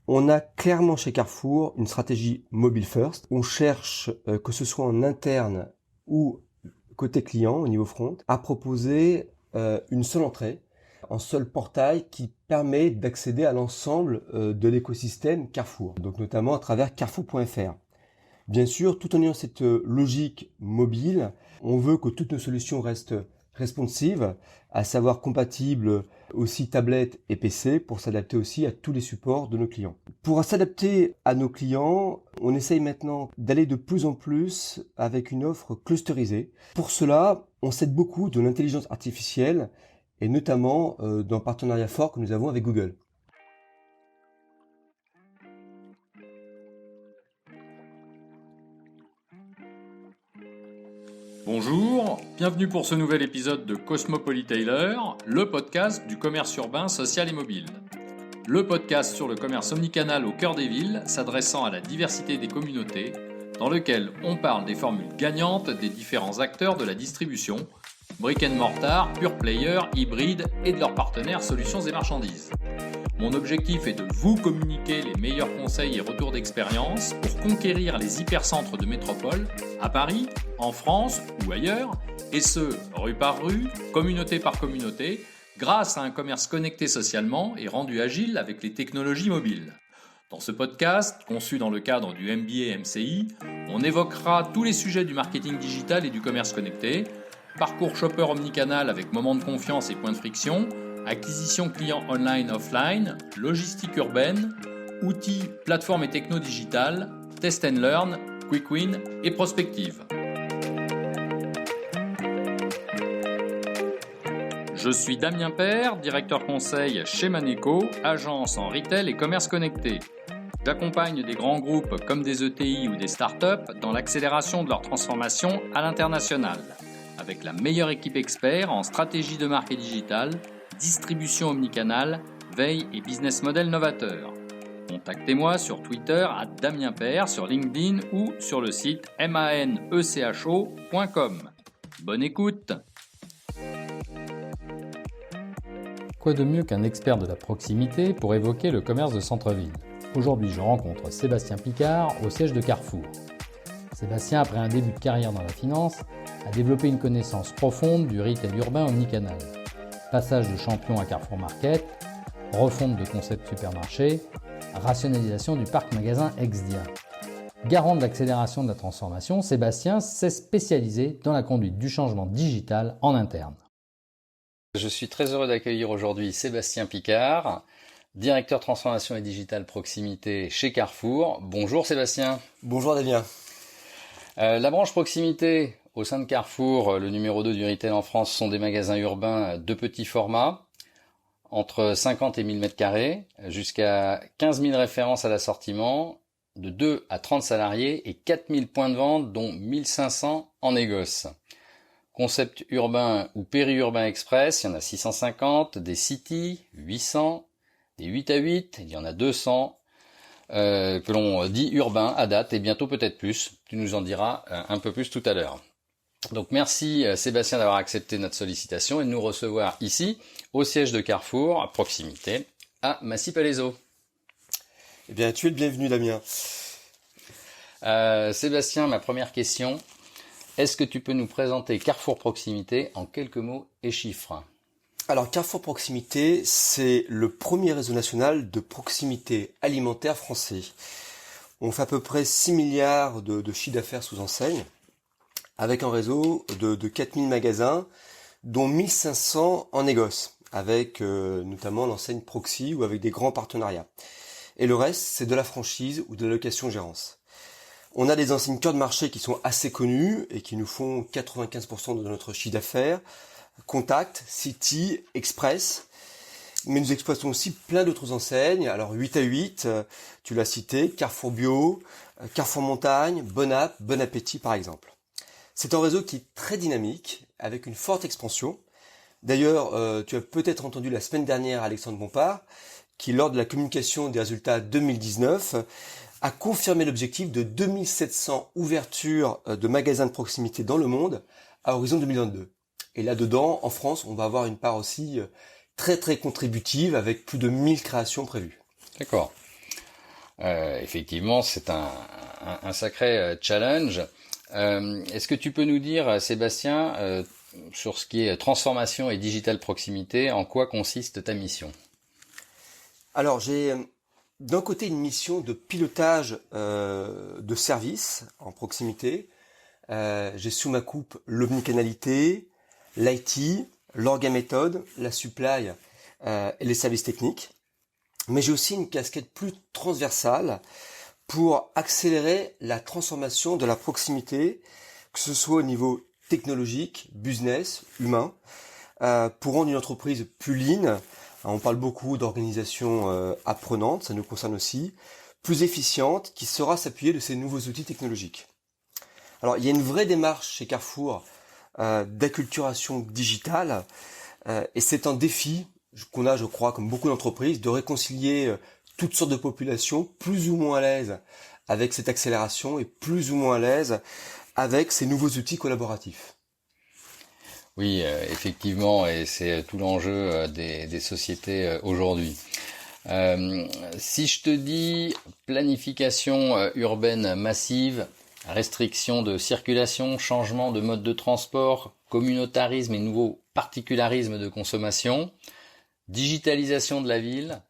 On a clairement chez Carrefour une stratégie mobile first. On cherche, que ce soit en interne ou côté client au niveau front, à proposer une seule entrée, un seul portail qui permet d'accéder à l'ensemble de l'écosystème Carrefour, donc notamment à travers carrefour.fr. Bien sûr, tout en ayant cette logique mobile, on veut que toutes nos solutions restent responsives, à savoir compatibles aussi tablettes et PC pour s'adapter aussi à tous les supports de nos clients. Pour s'adapter à nos clients, on essaye maintenant d'aller de plus en plus avec une offre clusterisée. Pour cela, on s'aide beaucoup de l'intelligence artificielle et notamment d'un partenariat fort que nous avons avec Google. Bonjour, bienvenue pour ce nouvel épisode de Cosmopolitailer, le podcast du commerce urbain, social et mobile. Le podcast sur le commerce omnicanal au cœur des villes, s'adressant à la diversité des communautés, dans lequel on parle des formules gagnantes des différents acteurs de la distribution, brick and mortar, pure player, hybride et de leurs partenaires solutions et marchandises. Mon objectif est de vous communiquer les meilleurs conseils et retours d'expérience pour conquérir les hypercentres de métropole, à Paris, en France ou ailleurs, et ce, rue par rue, communauté par communauté, grâce à un commerce connecté socialement et rendu agile avec les technologies mobiles. Dans ce podcast, conçu dans le cadre du MBA MCI, on évoquera tous les sujets du marketing digital et du commerce connecté, parcours shopper omnicanal avec moments de confiance et points de friction, acquisition client online-offline, logistique urbaine, outils, plateformes et techno digitales, test and learn, quick win et prospective. Je suis Damien Père, directeur conseil chez Maneco, agence en retail et commerce connecté. J'accompagne des grands groupes comme des ETI ou des startups dans l'accélération de leur transformation à l'international, avec la meilleure équipe expert en stratégie de marque et digital, distribution omnicanal, veille et business model novateur. Contactez-moi sur Twitter @DamienPère, sur LinkedIn ou sur le site manecho.com. Bonne écoute! Quoi de mieux qu'un expert de la proximité pour évoquer le commerce de centre-ville? Aujourd'hui, je rencontre Sébastien Picard au siège de Carrefour. Sébastien, après un début de carrière dans la finance, a développé une connaissance profonde du retail urbain omnicanal. Passage de champion à Carrefour Market, refonte de concept supermarché, rationalisation du parc magasin ex-Dia. Garant de l'accélération de la transformation, Sébastien s'est spécialisé dans la conduite du changement digital en interne. Je suis très heureux d'accueillir aujourd'hui Sébastien Picard, directeur transformation et digital proximité chez Carrefour. Bonjour Sébastien. Bonjour Damien. La branche proximité au sein de Carrefour, le numéro 2 du retail en France, sont des magasins urbains de petits formats, entre 50 et 1000 m², jusqu'à 15 000 références à l'assortiment, de 2 à 30 salariés et 4000 points de vente, dont 1500 en négoce. Concept urbain ou périurbain express, il y en a 650, des city, 800, des 8 à 8, il y en a 200, que l'on dit urbain à date, et bientôt peut-être plus. Tu nous en diras un peu plus tout à l'heure. Donc merci Sébastien d'avoir accepté notre sollicitation et de nous recevoir ici, au siège de Carrefour, à proximité, à Massy-Palaiseau. Eh bien, tu es le bienvenu Damien. Sébastien, ma première question, est-ce que tu peux nous présenter Carrefour Proximité en quelques mots et chiffres? Alors Carrefour Proximité, c'est le premier réseau national de proximité alimentaire français. On fait à peu près 6 milliards de chiffre d'affaires sous enseigne, avec un réseau de 4000 magasins, dont 1500 en négoce, avec notamment l'enseigne Proxy ou avec des grands partenariats. Et le reste, c'est de la franchise ou de la location-gérance. On a des enseignes cœur de marché qui sont assez connues et qui nous font 95% de notre chiffre d'affaires. Contact, City, Express. Mais nous exploitons aussi plein d'autres enseignes. Alors 8 à 8, tu l'as cité, Carrefour Bio, Carrefour Montagne, Bonap, Bon Appétit par exemple. C'est un réseau qui est très dynamique, avec une forte expansion. D'ailleurs, tu as peut-être entendu la semaine dernière Alexandre Bompard, qui lors de la communication des résultats 2019, a confirmé l'objectif de 2700 ouvertures de magasins de proximité dans le monde à horizon 2022. Et là-dedans, en France, on va avoir une part aussi très très contributive avec plus de 1000 créations prévues. D'accord. Effectivement, c'est un sacré challenge. Est-ce que tu peux nous dire, Sébastien, sur ce qui est transformation et digital proximité, en quoi consiste ta mission? Alors, j'ai d'un côté une mission de pilotage de services en proximité. J'ai sous ma coupe l'omnicanalité, l'IT, l'orga-méthode, la supply et les services techniques. Mais j'ai aussi une casquette plus transversale pour accélérer la transformation de la proximité, que ce soit au niveau technologique, business, humain, pour rendre une entreprise plus lean. On parle beaucoup d'organisation apprenante, ça nous concerne aussi, plus efficiente, qui saura s'appuyer de ces nouveaux outils technologiques. Alors, il y a une vraie démarche chez Carrefour d'acculturation digitale, et c'est un défi qu'on a, je crois, comme beaucoup d'entreprises, de réconcilier toutes sortes de populations plus ou moins à l'aise avec cette accélération et plus ou moins à l'aise avec ces nouveaux outils collaboratifs. Oui, effectivement, et c'est tout l'enjeu des sociétés aujourd'hui. Si je te dis planification urbaine massive, restriction de circulation, changement de mode de transport, communautarisme et nouveaux particularismes de consommation, digitalisation de la ville,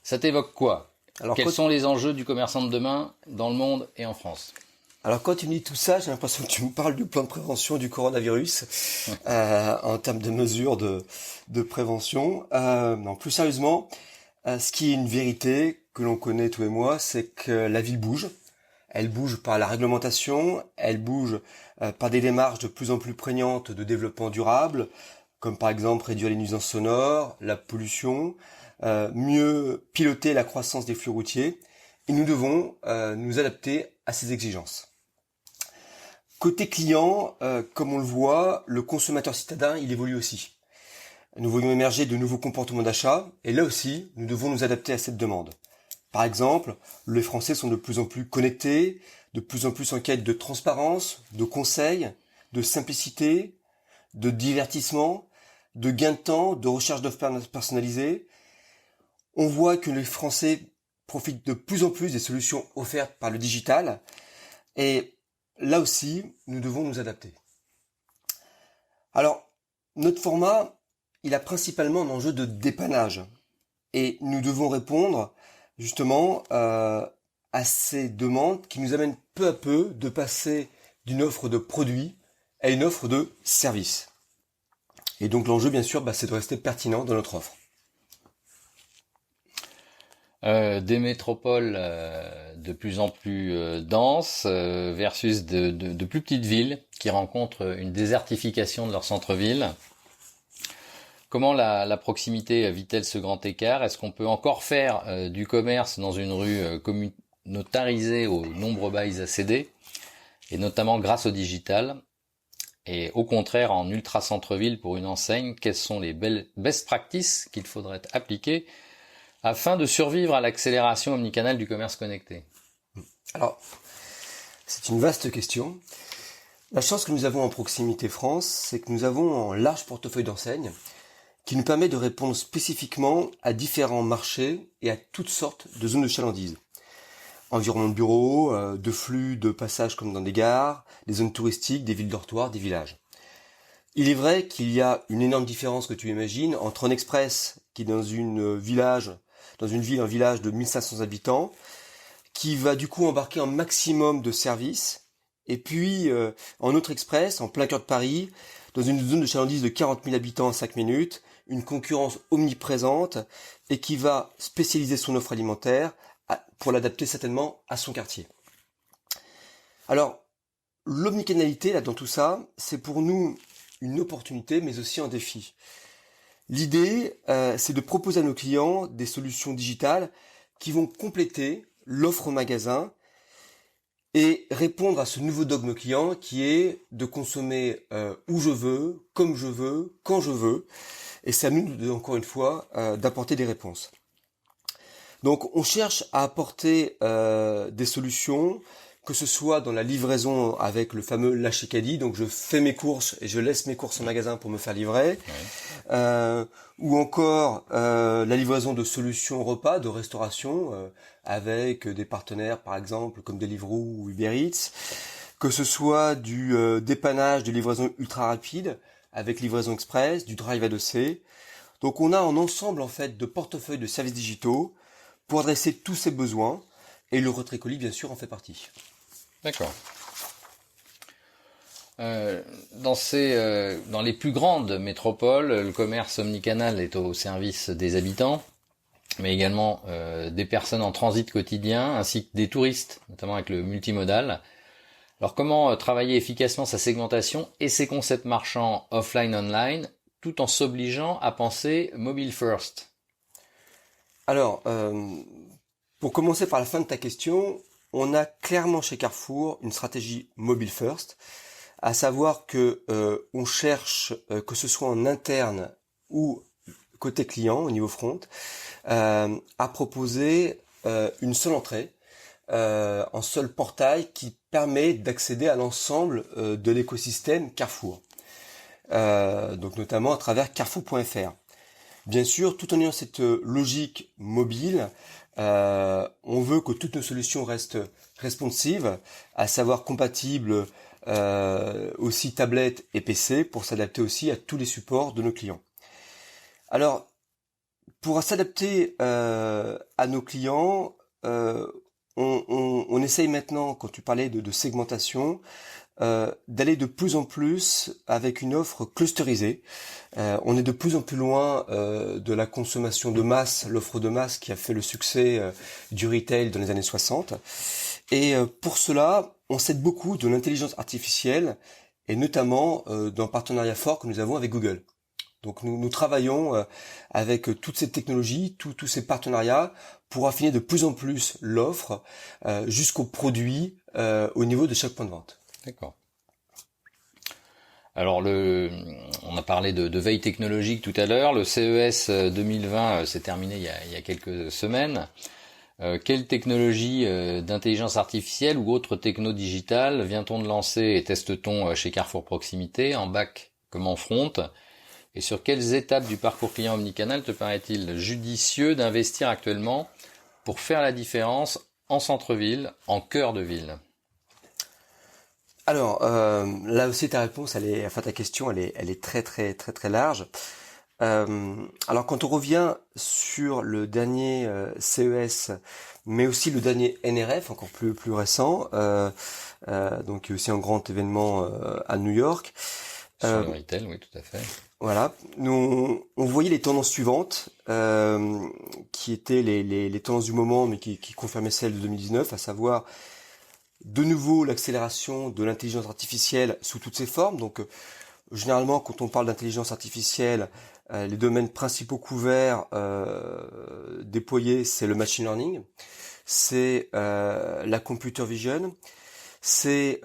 ça t'évoque quoi? Alors, quels sont les enjeux du commerçant de demain dans le monde et en France? Alors quand tu me dis tout ça, j'ai l'impression que tu me parles du plan de prévention du coronavirus en termes de mesures de prévention. Non, plus sérieusement, ce qui est une vérité que l'on connaît tous et moi, c'est que la ville bouge. Elle bouge par la réglementation, elle bouge par des démarches de plus en plus prégnantes de développement durable, comme par exemple réduire les nuisances sonores, la pollution, mieux piloter la croissance des flux routiers. Et nous devons nous adapter à ces exigences. Côté client, comme on le voit, le consommateur citadin, il évolue aussi. Nous voyons émerger de nouveaux comportements d'achat, et là aussi, nous devons nous adapter à cette demande. Par exemple, les Français sont de plus en plus connectés, de plus en plus en quête de transparence, de conseils, de simplicité, de divertissement, de gain de temps, de recherche d'offres personnalisées. On voit que les Français profitent de plus en plus des solutions offertes par le digital, et là aussi, nous devons nous adapter. Alors, notre format, il a principalement un enjeu de dépannage. Et nous devons répondre, justement, à ces demandes qui nous amènent peu à peu de passer d'une offre de produits à une offre de services. Et donc l'enjeu, bien sûr, c'est de rester pertinent dans notre offre. Des métropoles de plus en plus denses versus de plus petites villes qui rencontrent une désertification de leur centre-ville. Comment la proximité vit-elle ce grand écart? Est-ce qu'on peut encore faire du commerce dans une rue communautarisée aux nombreux bails à céder, et notamment grâce au digital? Et au contraire, en ultra centre-ville pour une enseigne, quelles sont les best practices qu'il faudrait appliquer afin de survivre à l'accélération omnicanale du commerce connecté? Alors, c'est une vaste question. La chance que nous avons en Proximité France, c'est que nous avons un large portefeuille d'enseignes qui nous permet de répondre spécifiquement à différents marchés et à toutes sortes de zones de chalandise. Environnement de bureaux, de flux, de passages comme dans des gares, des zones touristiques, des villes dortoirs, des villages. Il est vrai qu'il y a une énorme différence que tu imagines entre un express qui est dans une ville, un village de 1500 habitants, qui va du coup embarquer un maximum de services, et puis un autre express en plein cœur de Paris, dans une zone de chalandise de 40 000 habitants en 5 minutes, une concurrence omniprésente, et qui va spécialiser son offre alimentaire pour l'adapter certainement à son quartier. Alors, l'omnicanalité, là, dans tout ça, c'est pour nous une opportunité, mais aussi un défi. L'idée, c'est de proposer à nos clients des solutions digitales qui vont compléter l'offre au magasin et répondre à ce nouveau dogme client qui est de consommer où je veux, comme je veux, quand je veux. Et c'est à nous, encore une fois, d'apporter des réponses. Donc on cherche à apporter des solutions que ce soit dans la livraison avec le fameux lâcher caddie, donc je fais mes courses et je laisse mes courses en magasin pour me faire livrer, ou encore la livraison de solutions repas, de restauration, avec des partenaires par exemple comme Deliveroo ou Uber Eats, que ce soit du dépannage de livraison ultra rapide, avec livraison express, du drive adossé. Donc on a un ensemble en fait de portefeuilles de services digitaux pour adresser tous ces besoins, et le retrait colis bien sûr en fait partie. D'accord. Dans les plus grandes métropoles, le commerce omnicanal est au service des habitants, mais également des personnes en transit quotidien, ainsi que des touristes, notamment avec le multimodal. Alors comment travailler efficacement sa segmentation et ses concepts marchands offline-online, tout en s'obligeant à penser mobile first? Alors, pour commencer par la fin de ta question, on a clairement chez Carrefour une stratégie mobile first, à savoir que on cherche, que ce soit en interne ou côté client au niveau front, à proposer une seule entrée, un seul portail qui permet d'accéder à l'ensemble de l'écosystème Carrefour, donc notamment à travers carrefour.fr. Bien sûr, tout en ayant cette logique mobile, on veut que toutes nos solutions restent responsives, à savoir compatibles aussi tablettes et PC, pour s'adapter aussi à tous les supports de nos clients. Alors, pour s'adapter à nos clients, on essaye maintenant, quand tu parlais de segmentation, d'aller de plus en plus avec une offre clusterisée. On est de plus en plus loin de la consommation de masse, l'offre de masse qui a fait le succès du retail dans les années 60. Et pour cela, on s'aide beaucoup de l'intelligence artificielle et notamment d'un partenariat fort que nous avons avec Google. Donc nous travaillons avec toutes ces technologies, tous ces partenariats pour affiner de plus en plus l'offre jusqu'au produit au niveau de chaque point de vente. D'accord. Alors on a parlé de veille technologique tout à l'heure. Le CES 2020 s'est terminé il y a quelques semaines. Quelle technologie d'intelligence artificielle ou autre techno digitale vient-on de lancer et teste-t-on chez Carrefour Proximité, en back comme en front? Et sur quelles étapes du parcours client omnicanal te paraît-il judicieux d'investir actuellement pour faire la différence en centre-ville, en cœur de ville? Alors, là aussi ta réponse, ta question, elle est très très très très large. Alors quand on revient sur le dernier CES, mais aussi le dernier NRF, encore plus récent, donc aussi un grand événement à New York. Sur le retail, oui, tout à fait. Voilà, on voyait les tendances suivantes, qui étaient les tendances du moment, mais qui confirmaient celles de 2019, à savoir de nouveau l'accélération de l'intelligence artificielle sous toutes ses formes. Donc généralement, quand on parle d'intelligence artificielle, les domaines principaux couverts, déployés, c'est le machine learning, c'est la computer vision, c'est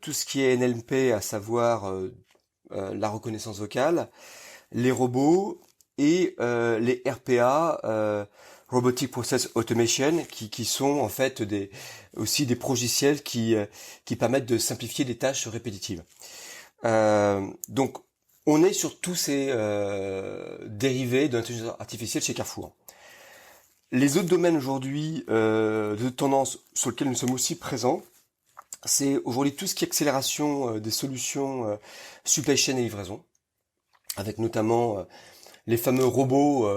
tout ce qui est NLP, à savoir la reconnaissance vocale, les robots et les RPA, Robotic Process Automation, qui sont en fait aussi des progiciels qui permettent de simplifier des tâches répétitives. Donc on est sur tous ces dérivés de l'intelligence artificielle chez Carrefour. Les autres domaines aujourd'hui de tendance sur lesquels nous sommes aussi présents, c'est aujourd'hui tout ce qui est accélération des solutions supply chain et livraison, avec notamment les fameux robots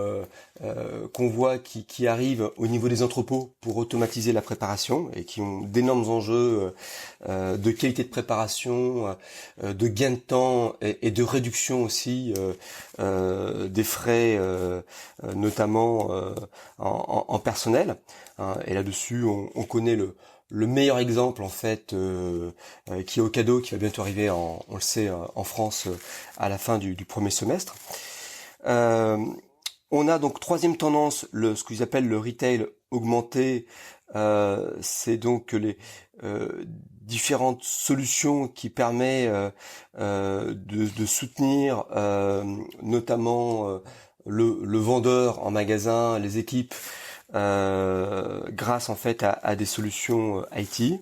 qu'on voit qui arrivent au niveau des entrepôts pour automatiser la préparation et qui ont d'énormes enjeux de qualité de préparation, de gain de temps et de réduction aussi des frais, notamment en personnel. Et là-dessus, on connaît le meilleur exemple en fait qui est Ocado, qui va bientôt arriver on le sait en France à la fin du premier semestre. On a donc troisième tendance, ce qu'ils appellent le retail augmenté, c'est donc les différentes solutions qui permettent de soutenir notamment le vendeur en magasin, les équipes, grâce en fait à des solutions IT.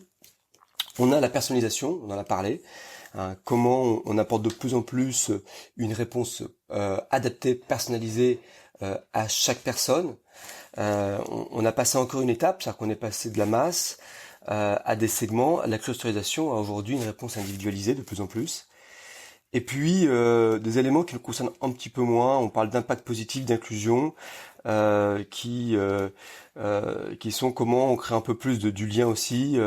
On a la personnalisation, on en a parlé, hein, comment on apporte de plus en plus une réponse adaptée, personnalisée à chaque personne. On a passé encore une étape, c'est-à-dire qu'on est passé de la masse à des segments, à la clusterisation, à aujourd'hui une réponse individualisée de plus en plus. Et puis des éléments qui nous concernent un petit peu moins, on parle d'impact positif, d'inclusion, qui sont comment on crée un peu plus du lien aussi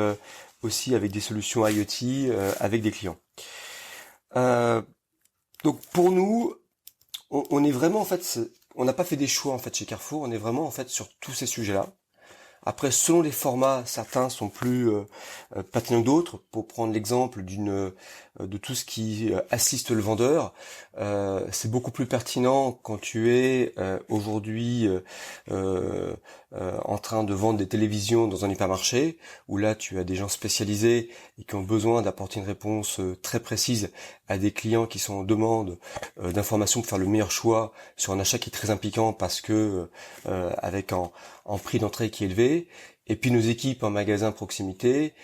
avec des solutions IoT, avec des clients. Donc pour nous, on est vraiment en fait, on n'a pas fait des choix en fait chez Carrefour, on est vraiment en fait sur tous ces sujets-là. Après, selon les formats, certains sont plus pertinents que d'autres. Pour prendre l'exemple de tout ce qui assiste le vendeur, c'est beaucoup plus pertinent quand tu es aujourd'hui en train de vendre des télévisions dans un hypermarché, où là tu as des gens spécialisés et qui ont besoin d'apporter une réponse très précise à des clients qui sont en demande d'informations pour faire le meilleur choix sur un achat qui est très impliquant parce que avec en prix d'entrée qui est élevé, et puis nos équipes en magasin proximité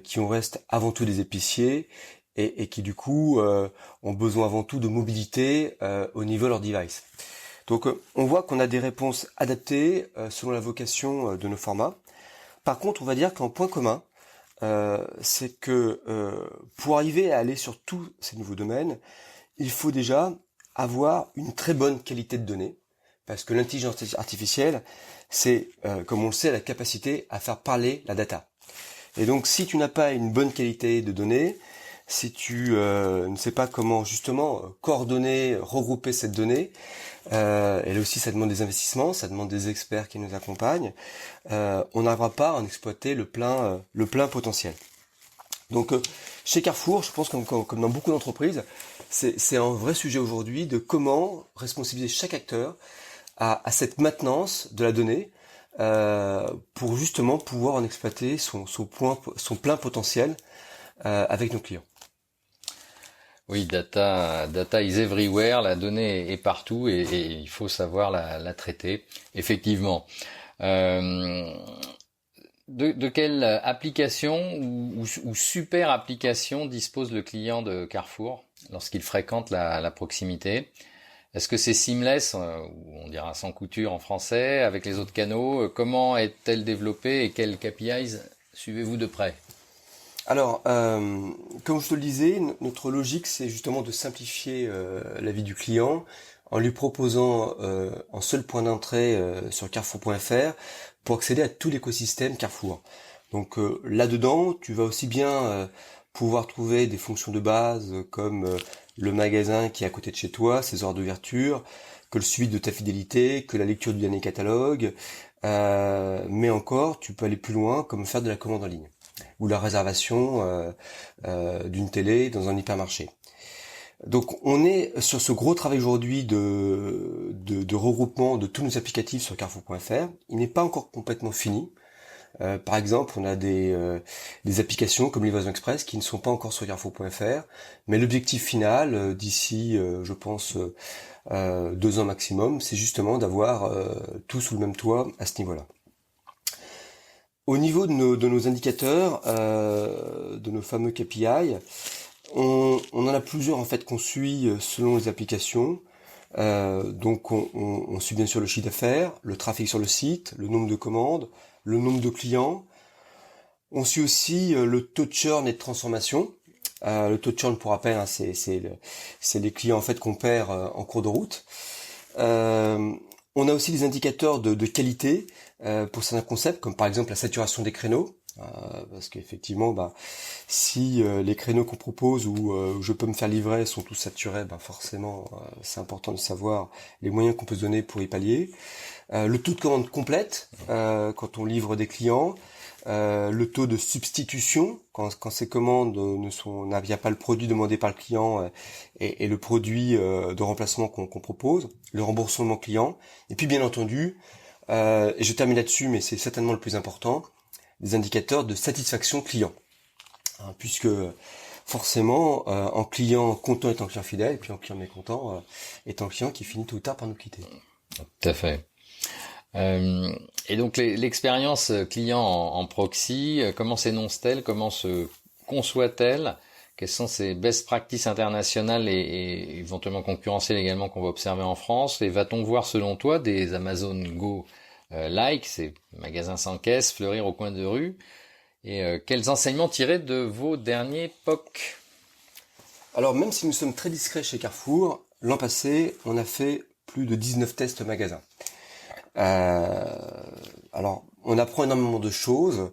qui on reste avant tout des épiciers et qui du coup ont besoin avant tout de mobilité au niveau de leur device. Donc on voit qu'on a des réponses adaptées selon la vocation de nos formats. Par contre, on va dire qu'en point commun, c'est que pour arriver à aller sur tous ces nouveaux domaines, il faut déjà avoir une très bonne qualité de données, parce que l'intelligence artificielle, c'est, comme on le sait, la capacité à faire parler la data. Et donc, si tu n'as pas une bonne qualité de données, si tu ne sais pas comment justement coordonner, regrouper cette donnée, et là aussi ça demande des investissements, ça demande des experts qui nous accompagnent, on n'arrivera pas à en exploiter le plein potentiel. Donc chez Carrefour, je pense comme dans beaucoup d'entreprises, c'est un vrai sujet aujourd'hui de comment responsabiliser chaque acteur à cette maintenance de la donnée pour justement pouvoir en exploiter son plein potentiel avec nos clients. Oui, data is everywhere, la donnée est partout et il faut savoir la traiter. Effectivement. De quelle application ou super application dispose le client de Carrefour lorsqu'il fréquente la proximité? Est-ce que c'est seamless, ou on dira sans couture en français, avec les autres canaux? Comment est-elle développée et quels KPIs suivez-vous de près? Alors, comme je te le disais, notre logique, c'est justement de simplifier la vie du client en lui proposant un seul point d'entrée sur carrefour.fr pour accéder à tout l'écosystème Carrefour. Donc là-dedans, tu vas aussi bien pouvoir trouver des fonctions de base comme le magasin qui est à côté de chez toi, ses heures d'ouverture, que le suivi de ta fidélité, que la lecture du dernier catalogue, mais encore, tu peux aller plus loin comme faire de la commande en ligne ou la réservation d'une télé dans un hypermarché. Donc on est sur ce gros travail aujourd'hui de regroupement de tous nos applicatifs sur carrefour.fr. Il n'est pas encore complètement fini. Par exemple, on a des applications comme Livraison Express qui ne sont pas encore sur carrefour.fr, mais l'objectif final, d'ici, je pense, 2 ans maximum, c'est justement d'avoir tout sous le même toit à ce niveau-là. Au niveau de nos indicateurs, de nos fameux KPI, on en a plusieurs en fait qu'on suit selon les applications. Donc on suit bien sûr le chiffre d'affaires, le trafic sur le site, le nombre de commandes, le nombre de clients. On suit aussi le taux de churn et de transformation. Le taux de churn, pour rappel, hein, c'est les clients en fait qu'on perd en cours de route. On a aussi des indicateurs de qualité pour certains concepts, comme par exemple la saturation des créneaux. Parce qu'effectivement, si les créneaux qu'on propose ou je peux me faire livrer sont tous saturés, forcément, c'est important de savoir les moyens qu'on peut se donner pour y pallier. Le taux de commande complète quand on livre des clients, le taux de substitution quand ces commandes il n'y a pas le produit demandé par le client et le produit de remplacement qu'on propose, le remboursement client, et puis bien entendu, et je termine là-dessus, mais c'est certainement le plus important, des indicateurs de satisfaction client, puisque forcément, en client content est un client fidèle, et puis en client mécontent est un client qui finit tôt ou tard par nous quitter. Tout à fait. Et donc l'expérience client en proxy, comment s'énonce-t-elle? Comment se conçoit-elle? Quelles sont ces best practices internationales et éventuellement concurrentielles également qu'on va observer en France? Et va-t-on voir, selon toi, des Amazon Go like, ces magasins sans caisse, fleurir au coin de rue? Et quels enseignements tirer de vos derniers POC? Alors même si nous sommes très discrets chez Carrefour, l'an passé, on a fait plus de 19 tests magasins. Alors, on apprend énormément de choses.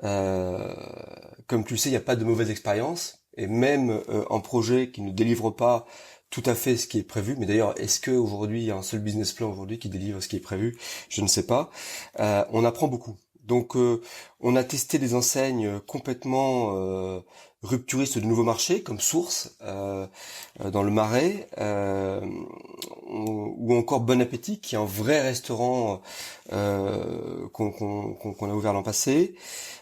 Comme tu le sais, il n'y a pas de mauvaise expérience. Et même en projet qui ne délivre pas tout à fait ce qui est prévu, mais d'ailleurs, est-ce qu'aujourd'hui, il y a un seul business plan aujourd'hui qui délivre ce qui est prévu? Je ne sais pas. On apprend beaucoup. Donc, on a testé des enseignes complètement rupturistes de nouveaux marchés, comme Source, dans le Marais, ou encore Bon Appétit, qui est un vrai restaurant qu'on a ouvert l'an passé.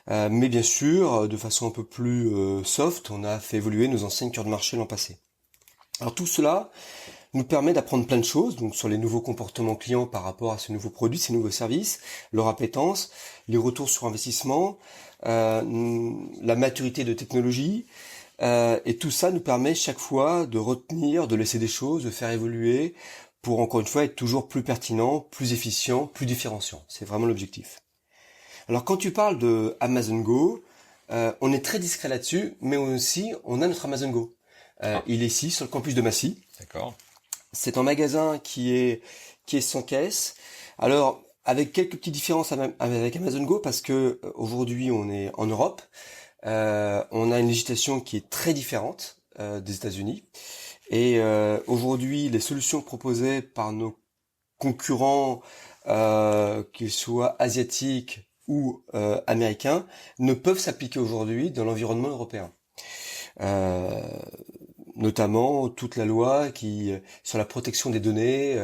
Mais bien sûr, de façon un peu plus soft, on a fait évoluer nos enseignes cœur de marché l'an passé. Alors tout cela nous permet d'apprendre plein de choses, donc sur les nouveaux comportements clients par rapport à ces nouveaux produits, ces nouveaux services, leur appétence, les retours sur investissement, la maturité de technologie, et tout ça nous permet chaque fois de retenir, de laisser des choses, de faire évoluer, pour encore une fois être toujours plus pertinent, plus efficient, plus différenciant. C'est vraiment l'objectif. Alors quand tu parles de Amazon Go, on est très discret là-dessus, mais aussi on a notre Amazon Go. Il est ici sur le campus de Massy. D'accord. C'est un magasin qui est sans caisse. Alors avec quelques petites différences avec Amazon Go parce que aujourd'hui on est en Europe. On a une législation qui est très différente des États-Unis. Et aujourd'hui les solutions proposées par nos concurrents, qu'ils soient asiatiques ou américains, ne peuvent s'appliquer aujourd'hui dans l'environnement européen. Notamment toute la loi qui sur la protection des données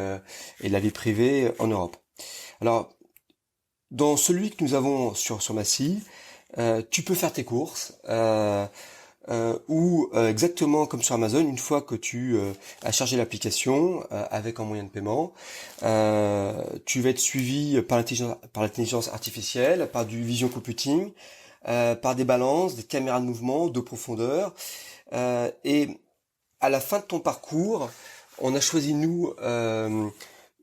et la vie privée en Europe. Alors, dans celui que nous avons sur Massy, tu peux faire tes courses ou exactement comme sur Amazon, une fois que tu as chargé l'application avec un moyen de paiement, tu vas être suivi par l'intelligence artificielle, par du vision computing, par des balances, des caméras de mouvement, de profondeur, et à la fin de ton parcours, on a choisi nous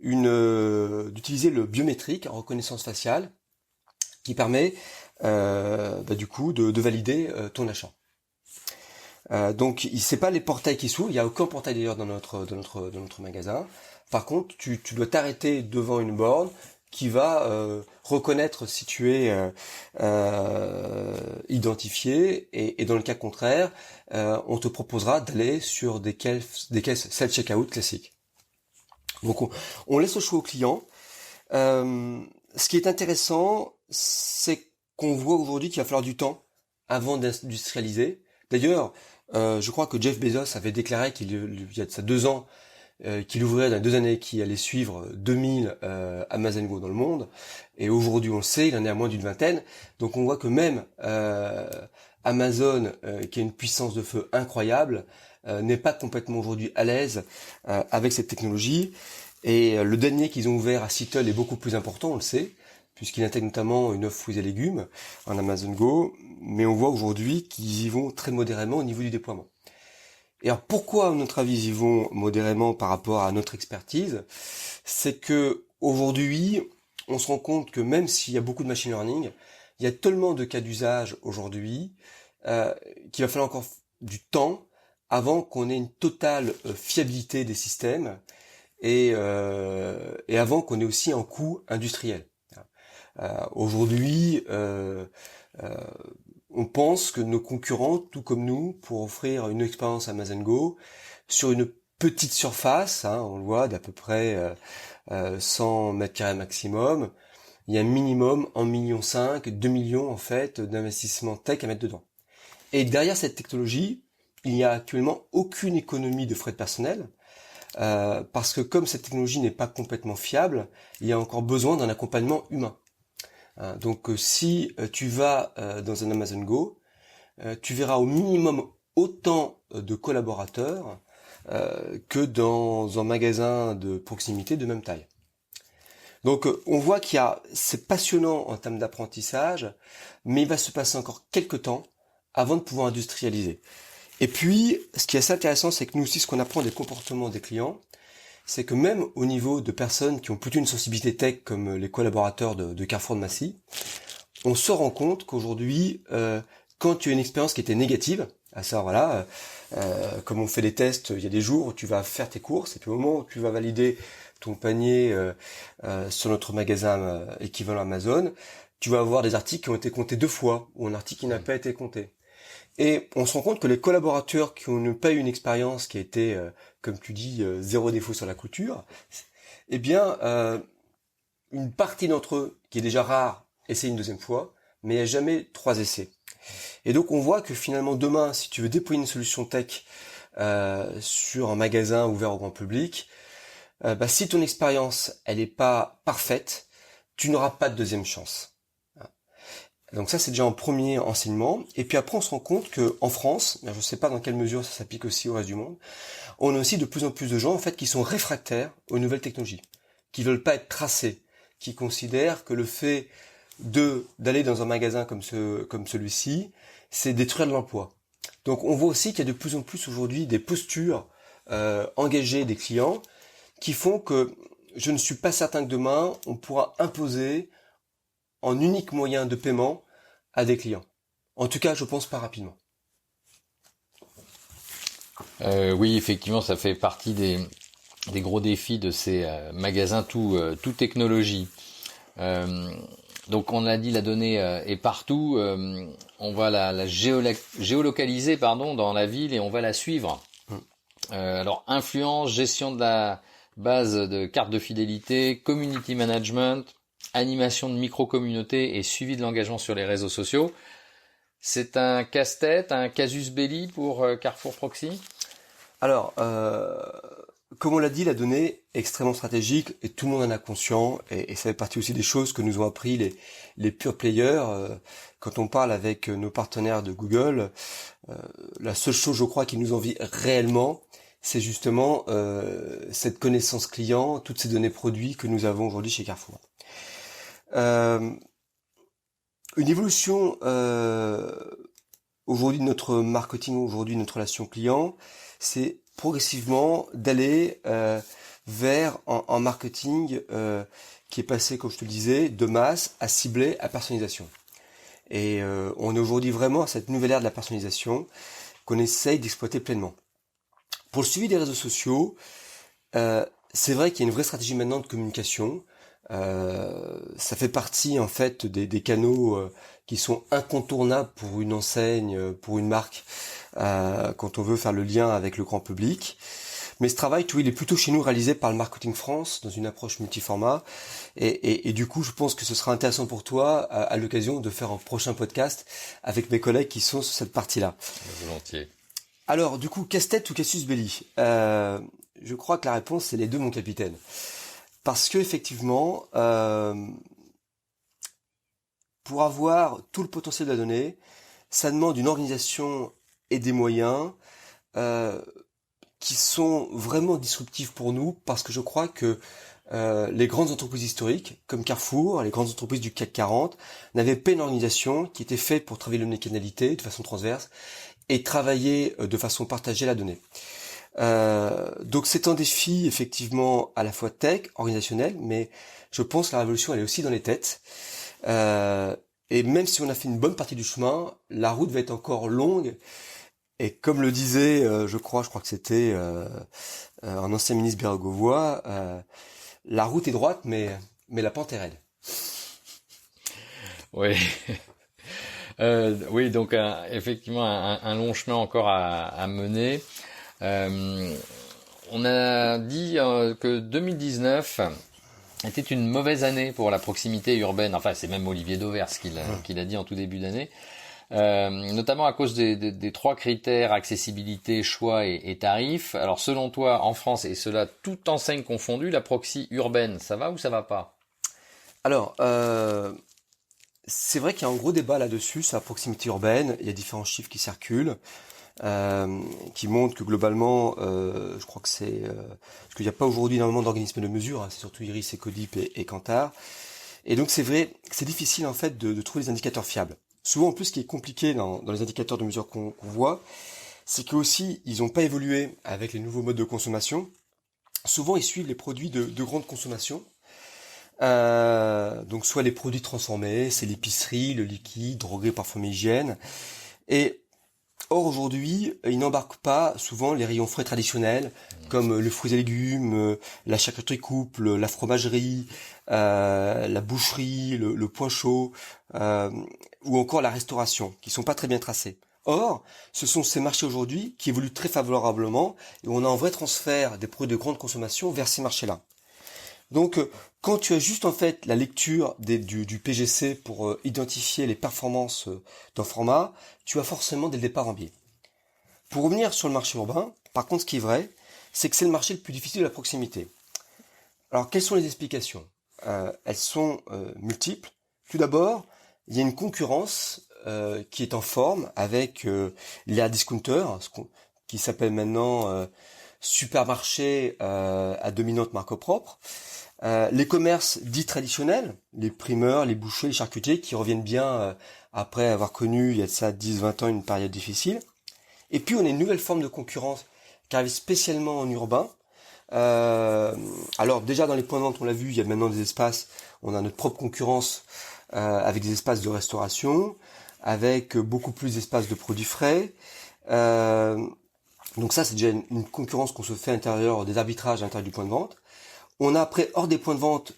d'utiliser le biométrique en reconnaissance faciale qui permet du coup de valider ton achat. Donc c'est pas les portails qui s'ouvrent, il y a aucun portail d'ailleurs dans notre magasin. Par contre, tu dois t'arrêter devant une borne qui va reconnaître si tu es identifié et dans le cas contraire, on te proposera d'aller sur des caisses self-checkout classiques. Donc on laisse le choix au client. Ce qui est intéressant, c'est qu'on voit aujourd'hui qu'il va falloir du temps avant d'industrialiser. D'ailleurs, je crois que Jeff Bezos avait déclaré qu'il y a de ça 2 ans qu'il ouvrait dans 2 années, qui allait suivre 2000 Amazon Go dans le monde. Et aujourd'hui, on le sait, il en est à moins d'une vingtaine. Donc on voit que même Amazon, qui a une puissance de feu incroyable, n'est pas complètement aujourd'hui à l'aise avec cette technologie. Et le dernier qu'ils ont ouvert à Seattle est beaucoup plus important, on le sait, puisqu'il intègre notamment une offre fruits et légumes en Amazon Go. Mais on voit aujourd'hui qu'ils y vont très modérément au niveau du déploiement. Et alors pourquoi, à notre avis, ils y vont modérément par rapport à notre expertise? C'est que aujourd'hui, on se rend compte que même s'il y a beaucoup de machine learning, il y a tellement de cas d'usage aujourd'hui qu'il va falloir encore du temps avant qu'on ait une totale fiabilité des systèmes et avant qu'on ait aussi un coût industriel. Aujourd'hui, on pense que nos concurrents, tout comme nous, pour offrir une expérience Amazon Go sur une petite surface, on le voit d'à peu près 100 mètres carrés maximum, il y a un minimum 1,5 million, 2 millions en fait d'investissement tech à mettre dedans. Et derrière cette technologie, il n'y a actuellement aucune économie de frais de personnel, parce que comme cette technologie n'est pas complètement fiable, il y a encore besoin d'un accompagnement humain. Donc si tu vas dans un Amazon Go, tu verras au minimum autant de collaborateurs que dans un magasin de proximité de même taille. Donc on voit c'est passionnant en termes d'apprentissage, mais il va se passer encore quelques temps avant de pouvoir industrialiser. Et puis, ce qui est assez intéressant, c'est que nous aussi, ce qu'on apprend des comportements des clients, c'est que même au niveau de personnes qui ont plutôt une sensibilité tech, comme les collaborateurs de Carrefour de Massy, on se rend compte qu'aujourd'hui, quand tu as une expérience qui était négative, à savoir voilà, comme on fait des tests, il y a des jours où tu vas faire tes courses, et puis au moment où tu vas valider ton panier sur notre magasin équivalent Amazon, tu vas avoir des articles qui ont été comptés 2 fois, ou un article qui n'a pas été compté. Et on se rend compte que les collaborateurs qui n'ont pas eu une expérience qui a été, comme tu dis, 0 défaut sur la couture, eh bien, une partie d'entre eux, qui est déjà rare, essaie une deuxième fois, mais il n'y a jamais 3 essais. Et donc on voit que finalement demain, si tu veux déployer une solution tech sur un magasin ouvert au grand public, si ton expérience elle n'est pas parfaite, tu n'auras pas de deuxième chance. Donc ça c'est déjà un premier enseignement. Et puis après on se rend compte que en France, je ne sais pas dans quelle mesure ça s'applique aussi au reste du monde, on a aussi de plus en plus de gens en fait qui sont réfractaires aux nouvelles technologies, qui veulent pas être tracés, qui considèrent que le fait d'aller dans un magasin comme celui-ci, c'est détruire de l'emploi. Donc on voit aussi qu'il y a de plus en plus aujourd'hui des postures engagées des clients qui font que je ne suis pas certain que demain on pourra imposer en unique moyen de paiement à des clients. En tout cas, je pense pas rapidement. Oui, effectivement, ça fait partie des gros défis de ces magasins tout technologie. Donc on a dit la donnée est partout, on va la géolocaliser dans la ville et on va la suivre. Alors influence, gestion de la base de carte de fidélité, community management, animation de micro-communautés et suivi de l'engagement sur les réseaux sociaux. C'est un casse-tête, un casus belli pour Carrefour Proxy ? Alors, comme on l'a dit, la donnée est extrêmement stratégique et tout le monde en a conscience et ça fait partie aussi des choses que nous ont appris les pure players. Quand on parle avec nos partenaires de Google, la seule chose, je crois, qui nous envie réellement, c'est justement cette connaissance client, toutes ces données produits que nous avons aujourd'hui chez Carrefour. Une évolution aujourd'hui de notre marketing, aujourd'hui de notre relation client, c'est progressivement d'aller vers un marketing qui est passé, comme je te le disais, de masse à ciblé à personnalisation. Et on est aujourd'hui vraiment à cette nouvelle ère de la personnalisation qu'on essaye d'exploiter pleinement. Pour le suivi des réseaux sociaux, c'est vrai qu'il y a une vraie stratégie maintenant de communication. Ça fait partie en fait des canaux qui sont incontournables pour une enseigne, pour une marque, quand on veut faire le lien avec le grand public. Mais ce travail, il est plutôt chez nous réalisé par le Marketing France dans une approche multiformat. Et du coup, je pense que ce sera intéressant pour toi à l'occasion de faire un prochain podcast avec mes collègues qui sont sur cette partie-là. Volontiers. Alors, du coup, casse-tête ou casus belli ? Je crois que la réponse, c'est les deux, mon capitaine. Parce que effectivement, pour avoir tout le potentiel de la donnée, ça demande une organisation et des moyens qui sont vraiment disruptifs pour nous, parce que je crois que les grandes entreprises historiques, comme Carrefour, les grandes entreprises du CAC 40, n'avaient pas une organisation qui était faite pour travailler l'omnicanalité de façon transverse et travailler de façon partagée la donnée. Donc c'est un défi effectivement à la fois tech, organisationnel, mais je pense que la révolution elle est aussi dans les têtes. Et même si on a fait une bonne partie du chemin, la route va être encore longue. Et comme le disait, je crois que c'était un ancien ministre bérégovois, la route est droite, mais la pente est raide. Oui. Oui, donc effectivement un long chemin encore à mener. On a dit que 2019 était une mauvaise année pour la proximité urbaine. Enfin, c'est même Olivier Dauvers qui l'a dit en tout début d'année. Notamment à cause des 3 critères, accessibilité, choix et tarifs. Alors selon toi, en France, et cela toute enseigne confondue, la proxy urbaine, ça va ou ça va pas ? Alors, c'est vrai qu'il y a un gros débat là-dessus, sur la proximité urbaine. Il y a différents chiffres qui circulent, qui montrent que globalement, je crois que c'est... parce qu'il n'y a pas aujourd'hui énormément d'organismes de mesure, hein, c'est surtout Iris, Ecodip et Kantar. Et donc c'est vrai que c'est difficile en fait de trouver des indicateurs fiables. souvent en plus ce qui est compliqué dans les indicateurs de mesure qu'on voit, c'est que aussi ils n'ont pas évolué avec les nouveaux modes de consommation. Souvent ils suivent les produits de grande consommation. Donc soit les produits transformés, c'est l'épicerie, le liquide, droguerie, parfum, hygiène. Et or aujourd'hui, ils n'embarquent pas souvent les rayons frais traditionnels, comme le fruits et légumes, la charcuterie couple, la fromagerie, la boucherie, le point chaud, ou encore la restauration, qui sont pas très bien tracés. Or, ce sont ces marchés aujourd'hui qui évoluent très favorablement, et on a un vrai transfert des produits de grande consommation vers ces marchés-là. Donc, quand tu as juste en fait la lecture du PGC pour identifier les performances d'un format, tu as forcément dès le départ un biais. Pour revenir sur le marché urbain, par contre, ce qui est vrai, c'est que c'est le marché le plus difficile de la proximité. Alors, quelles sont les explications ? Elles sont multiples. Tout d'abord, il y a une concurrence qui est en forme avec les hard discounters, qui s'appelle maintenant supermarché à dominante marque propre. Les commerces dits traditionnels, les primeurs, les bouchers, les charcutiers, qui reviennent bien après avoir connu, il y a de ça 10-20 ans, une période difficile. Et puis on a une nouvelle forme de concurrence qui arrive spécialement en urbain. Alors déjà dans les points de vente, on l'a vu, il y a maintenant des espaces, on a notre propre concurrence avec des espaces de restauration, avec beaucoup plus d'espaces de produits frais. Donc ça c'est déjà une concurrence qu'on se fait à l'intérieur des arbitrages à l'intérieur du point de vente. On a après, hors des points de vente,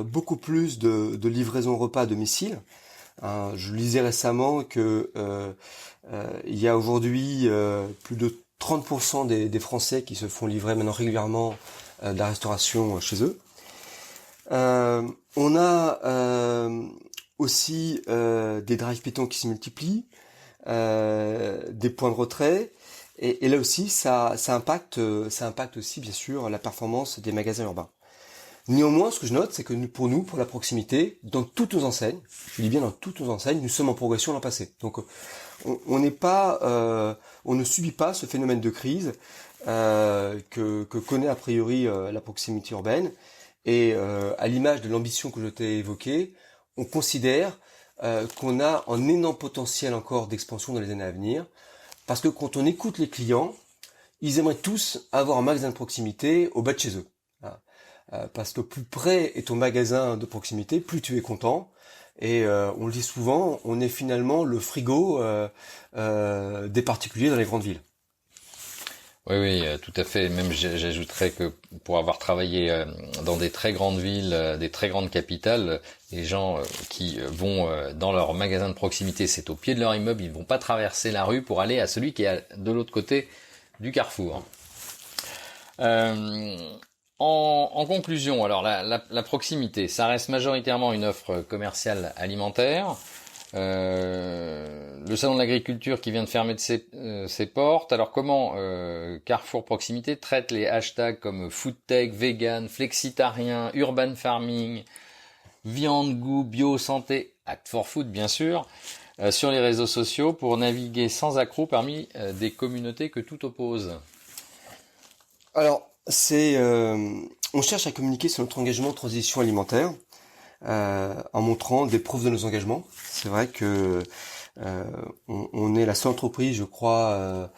beaucoup plus de livraison repas à domicile. Je lisais récemment que il y a aujourd'hui plus de 30% des Français qui se font livrer maintenant régulièrement de la restauration chez eux. On a aussi des drive piétons qui se multiplient, des points de retrait. Et là aussi, ça impacte aussi bien sûr la performance des magasins urbains. Néanmoins, ce que je note, c'est que pour la proximité, dans toutes nos enseignes, je dis bien dans toutes nos enseignes, nous sommes en progression l'an passé. Donc, on ne subit pas ce phénomène de crise que connaît a priori la proximité urbaine. Et à l'image de l'ambition que je t'ai évoquée, on considère qu'on a un énorme potentiel encore d'expansion dans les années à venir, parce que quand on écoute les clients, ils aimeraient tous avoir un magasin de proximité au bas de chez eux. Parce que plus près est ton magasin de proximité, plus tu es content. Et on le dit souvent, on est finalement le frigo des particuliers dans les grandes villes. Oui, tout à fait. Même j'ajouterais que pour avoir travaillé dans des très grandes villes, des très grandes capitales, les gens qui vont dans leur magasin de proximité, c'est au pied de leur immeuble, ils ne vont pas traverser la rue pour aller à celui qui est de l'autre côté du carrefour. En conclusion, alors la proximité, ça reste majoritairement une offre commerciale alimentaire. Le salon de l'agriculture qui vient de fermer ses portes. Alors comment Carrefour Proximité traite les hashtags comme foodtech, vegan, flexitarien, urban farming, viande, goût, bio, santé, Act for Food bien sûr, sur les réseaux sociaux pour naviguer sans accroc parmi des communautés que tout oppose? Alors, on cherche à communiquer sur notre engagement en transition alimentaire en montrant des preuves de nos engagements. C'est vrai que on est la seule entreprise, je crois,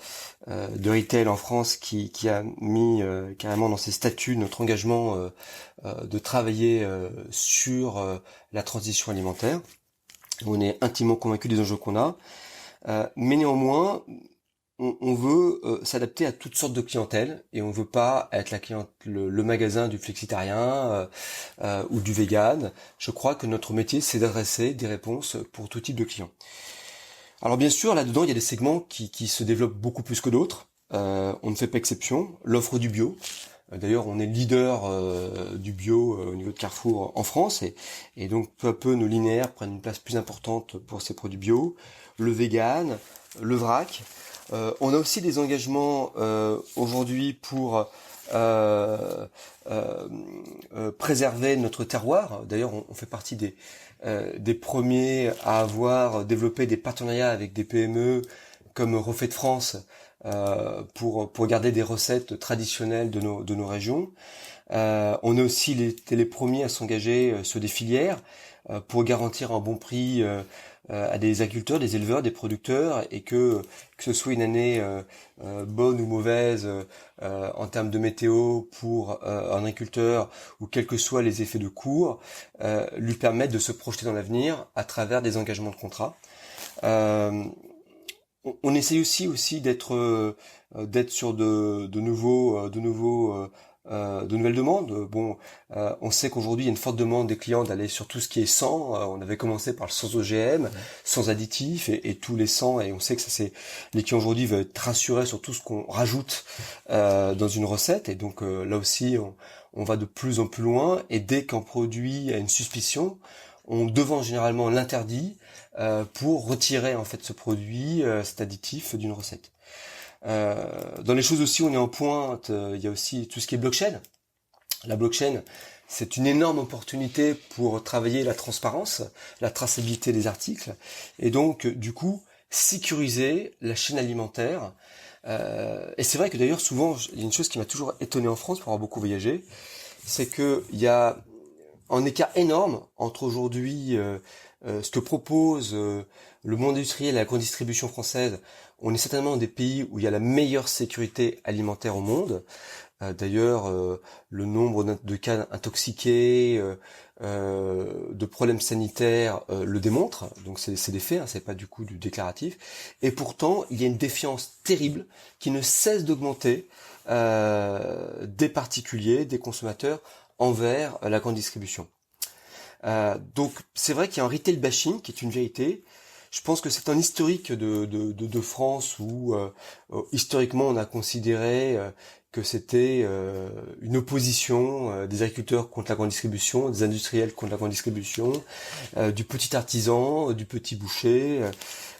de retail en France qui a mis carrément dans ses statuts notre engagement de travailler sur la transition alimentaire. On est intimement convaincu des enjeux qu'on a, mais néanmoins on veut s'adapter à toutes sortes de clientèles et on veut pas être le magasin du flexitarien ou du vegan. Je crois que notre métier, c'est d'adresser des réponses pour tout type de clients. Alors bien sûr, là-dedans, il y a des segments qui se développent beaucoup plus que d'autres. On ne fait pas exception. L'offre du bio. D'ailleurs, on est leader du bio au niveau de Carrefour en France et donc peu à peu nos linéaires prennent une place plus importante pour ces produits bio. Le vegan, le vrac. On a aussi des engagements aujourd'hui pour préserver notre terroir. D'ailleurs, on fait partie des premiers à avoir développé des partenariats avec des PME comme Refait de France pour garder des recettes traditionnelles de nos régions. On a aussi été les premiers à s'engager sur des filières. pour garantir un bon prix à des agriculteurs, des éleveurs, des producteurs, et que ce soit une année bonne ou mauvaise en termes de météo pour un agriculteur, ou quels que soient les effets de cours, lui permettent de se projeter dans l'avenir à travers des engagements de contrat. On essaye aussi d'être sur de nouvelles demandes. Bon, on sait qu'aujourd'hui il y a une forte demande des clients d'aller sur tout ce qui est sans. On avait commencé par le sans OGM, sans additifs et tous les sans, et on sait que les clients aujourd'hui veulent être rassurés sur tout ce qu'on rajoute dans une recette, et donc là aussi on va de plus en plus loin, et dès qu'un produit a une suspicion, on devance généralement l'interdit pour retirer en fait ce produit, cet additif d'une recette. Dans les choses aussi, on est en pointe, il y a aussi tout ce qui est blockchain. La blockchain, c'est une énorme opportunité pour travailler la transparence, la traçabilité des articles, et donc du coup sécuriser la chaîne alimentaire. Et c'est vrai que d'ailleurs souvent, il y a une chose qui m'a toujours étonné en France pour avoir beaucoup voyagé, c'est que il y a un écart énorme entre aujourd'hui ce que propose le monde industriel et la grande distribution française. On est certainement des pays où il y a la meilleure sécurité alimentaire au monde. D'ailleurs, le nombre de cas intoxiqués, de problèmes sanitaires le démontre. Donc c'est des faits, hein, c'est pas du coup du déclaratif. Et pourtant, il y a une défiance terrible qui ne cesse d'augmenter des particuliers, des consommateurs envers la grande distribution. Donc c'est vrai qu'il y a un retail bashing qui est une vérité. Je pense que c'est un historique de France où historiquement on a considéré que c'était une opposition des agriculteurs contre la grande distribution, des industriels contre la grande distribution, du petit artisan, du petit boucher.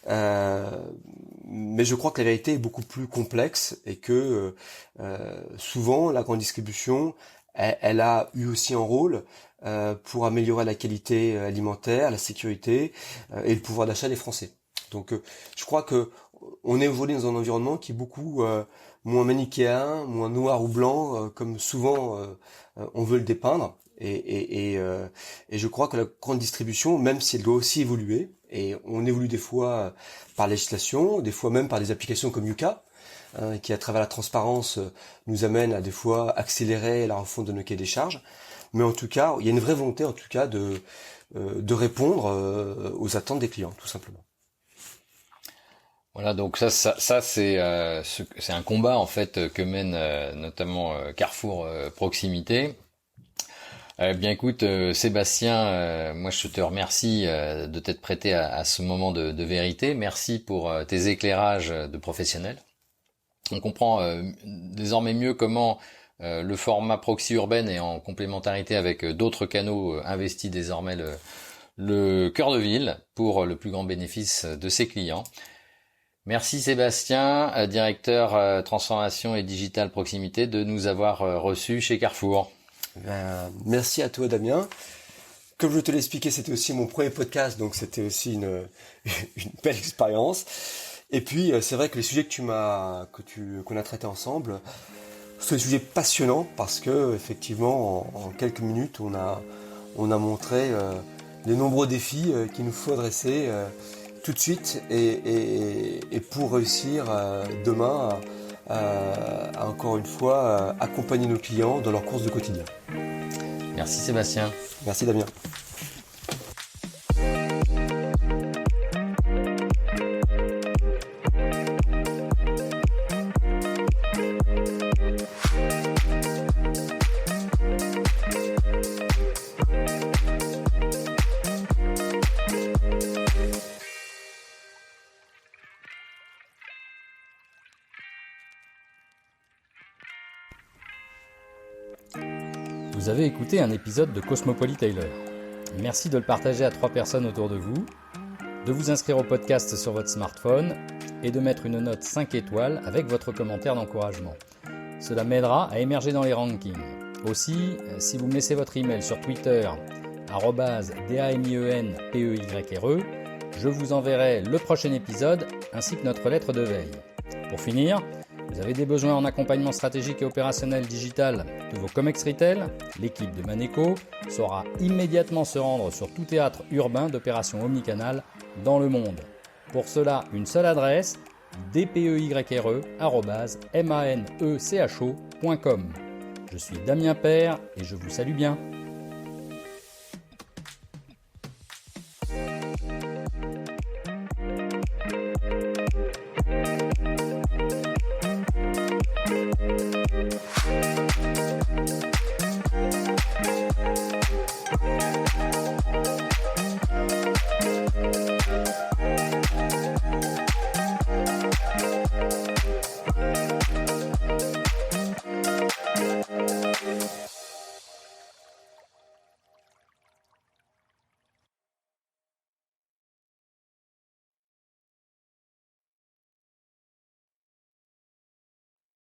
Mais je crois que la vérité est beaucoup plus complexe, et que souvent la grande distribution, elle a eu aussi un rôle pour améliorer la qualité alimentaire, la sécurité et le pouvoir d'achat des Français. Donc je crois que on est aujourd'hui dans un environnement qui est beaucoup moins manichéen, moins noir ou blanc, comme souvent on veut le dépeindre. Et je crois que la grande distribution, même si elle doit aussi évoluer, et on évolue des fois par législation, des fois même par des applications comme Yuka, qui à travers la transparence nous amène à des fois accélérer la refonte de nos cahiers des charges. Mais en tout cas, il y a une vraie volonté en tout cas de répondre aux attentes des clients, tout simplement. Voilà, donc ça c'est un combat en fait que mène notamment Carrefour Proximité. Bien écoute, Sébastien, moi je te remercie de t'être prêté à ce moment de vérité. Merci pour tes éclairages de professionnel. On comprend désormais mieux comment le format proxy urbaine est en complémentarité avec d'autres canaux investit désormais le cœur de ville pour le plus grand bénéfice de ses clients. Merci Sébastien, directeur transformation et digital proximité, de nous avoir reçus chez Carrefour. Merci à toi Damien. Comme je te l'ai expliqué, c'était aussi mon premier podcast, donc c'était aussi une belle expérience. Et puis c'est vrai que les sujets qu'on a traités ensemble sont des sujets passionnants, parce que effectivement en quelques minutes on a montré les nombreux défis qu'il nous faut adresser tout de suite et pour réussir demain à encore une fois accompagner nos clients dans leurs courses du quotidien. Merci Sébastien. Merci Damien. Vous avez écouté un épisode de Cosmopolitailers. Merci de le partager à 3 personnes autour de vous, de vous inscrire au podcast sur votre smartphone et de mettre une note 5 étoiles avec votre commentaire d'encouragement. Cela m'aidera à émerger dans les rankings. Aussi, si vous me laissez votre email sur Twitter, @DAMIENPEYRE, je vous enverrai le prochain épisode ainsi que notre lettre de veille. Pour finir, Vous avez des besoins en accompagnement stratégique et opérationnel digital de vos Comex Retail? L'équipe de Maneco saura immédiatement se rendre sur tout théâtre urbain d'opérations omnicanal dans le monde. Pour cela, une seule adresse, dpeyre@manecho.com. Je suis Damien Père et je vous salue bien.